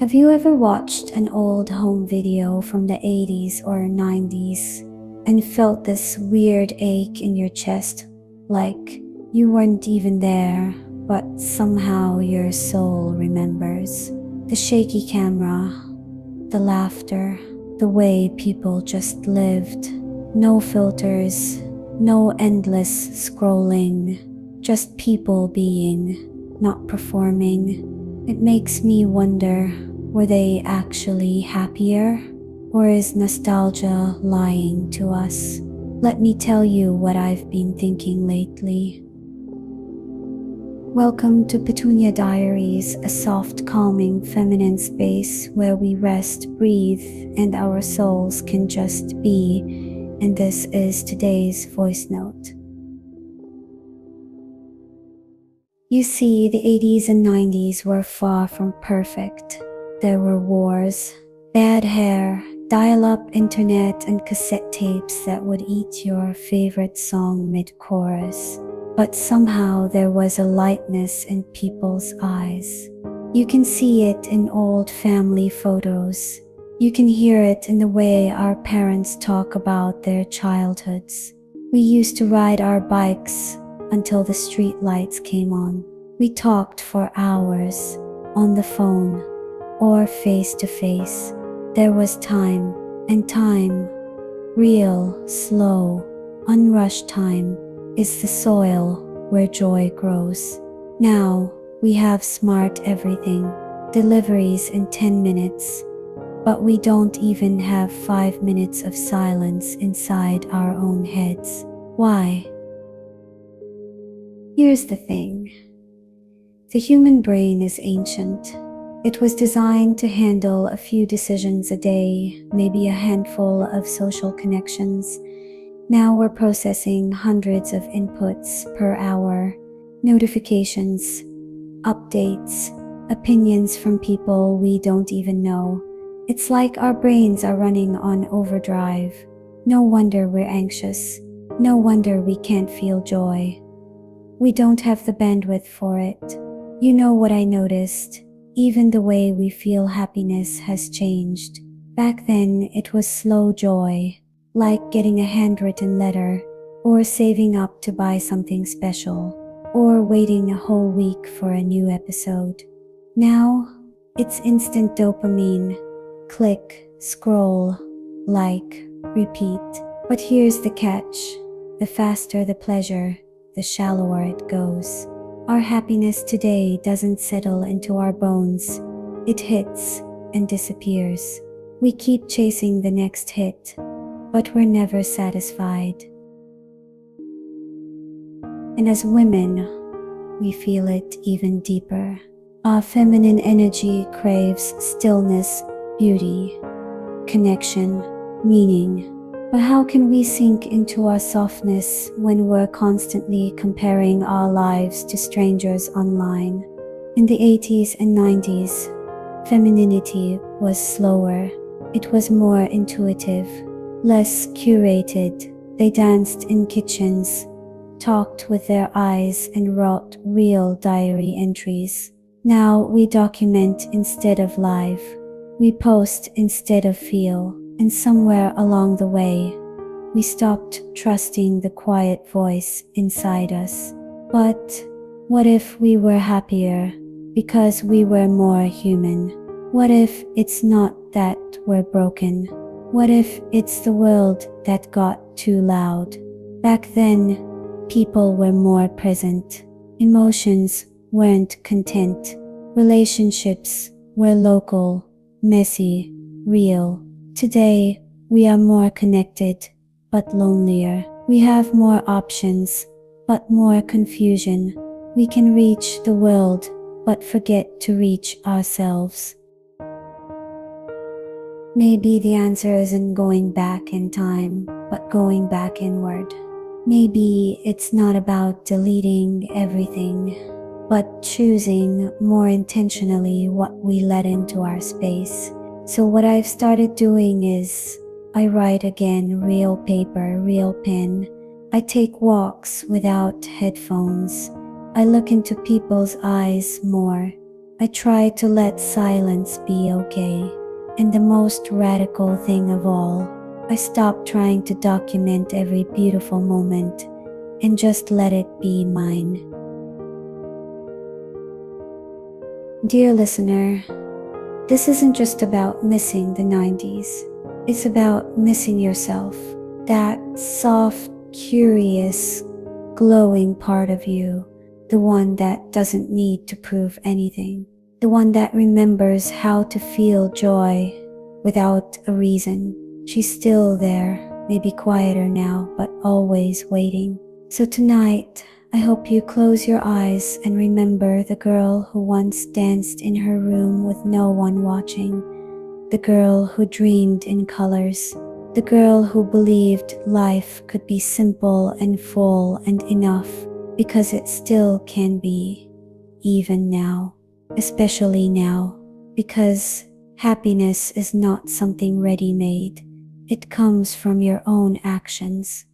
Have you ever watched an old home video from the 80s or 90s and felt this weird ache in your chest, like you weren't even there, but somehow your soul remembers? The shaky camera, the laughter, the way people just lived. No filters, no endless scrolling, just people being, not performing. It makes me wonder, were they actually happier? Or is nostalgia lying to us? Let me tell you what I've been thinking lately. Welcome to Petunia Diaries, a soft, calming, feminine space where we rest, breathe, and our souls can just be. And this is today's voice note. You see, the 80s and 90s were far from perfect. There were wars, bad hair, dial-up internet, and cassette tapes that would eat your favorite song mid-chorus. But somehow there was a lightness in people's eyes. You can see it in old family photos. You can hear it in the way our parents talk about their childhoods. We used to ride our bikes until the street lights came on. We talked for hours, on the phone, or face to face. There was time, and time, real, slow, unrushed time, is the soil where joy grows. Now, we have smart everything, deliveries in 10 minutes, but we don't even have 5 minutes of silence inside our own heads. Why? Here's the thing. The human brain is ancient. It was designed to handle a few decisions a day, maybe a handful of social connections. Now we're processing hundreds of inputs per hour, notifications, updates, opinions from people we don't even know. It's like our brains are running on overdrive. No wonder we're anxious. No wonder we can't feel joy. We don't have the bandwidth for it. You know what I noticed? Even the way we feel happiness has changed. Back then, it was slow joy, like getting a handwritten letter, or saving up to buy something special, or waiting a whole week for a new episode. Now, it's instant dopamine. Click, scroll, like, repeat. But here's the catch. The faster the pleasure, the shallower it goes. Our happiness today doesn't settle into our bones. It hits and disappears. We keep chasing the next hit, but we're never satisfied. And as women, we feel it even deeper. Our feminine energy craves stillness, beauty, connection, meaning. But how can we sink into our softness when we're constantly comparing our lives to strangers online? In the 80s and 90s, femininity was slower. It was more intuitive, less curated. They danced in kitchens, talked with their eyes, and wrote real diary entries. Now we document instead of live. We post instead of feel. And somewhere along the way, we stopped trusting the quiet voice inside us. But what if we were happier because we were more human? What if it's not that we're broken? What if it's the world that got too loud? Back then, people were more present. Emotions weren't content. Relationships were local, messy, real. Today, we are more connected, but lonelier. We have more options, but more confusion. We can reach the world, but forget to reach ourselves. Maybe the answer isn't going back in time, but going back inward. Maybe it's not about deleting everything, but choosing more intentionally what we let into our space. So what I've started doing is, I write again, real paper, real pen. I take walks without headphones. I look into people's eyes more. I try to let silence be okay. And the most radical thing of all, I stopped trying to document every beautiful moment and just let it be mine. Dear listener, this isn't just about missing the 90s. It's about missing yourself. That soft, curious, glowing part of you. The one that doesn't need to prove anything. The one that remembers how to feel joy without a reason. She's still there, maybe quieter now, but always waiting. So tonight, I hope you close your eyes and remember the girl who once danced in her room with no one watching. The girl who dreamed in colors. The girl who believed life could be simple and full and enough, because it still can be, even now. Especially now, because happiness is not something ready-made. It comes from your own actions.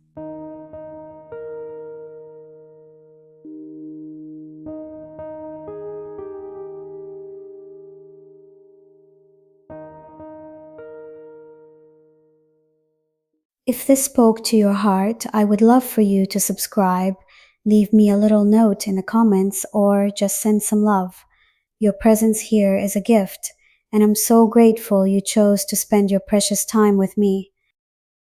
If this spoke to your heart, I would love for you to subscribe, leave me a little note in the comments, or just send some love. Your presence here is a gift, and I'm so grateful you chose to spend your precious time with me.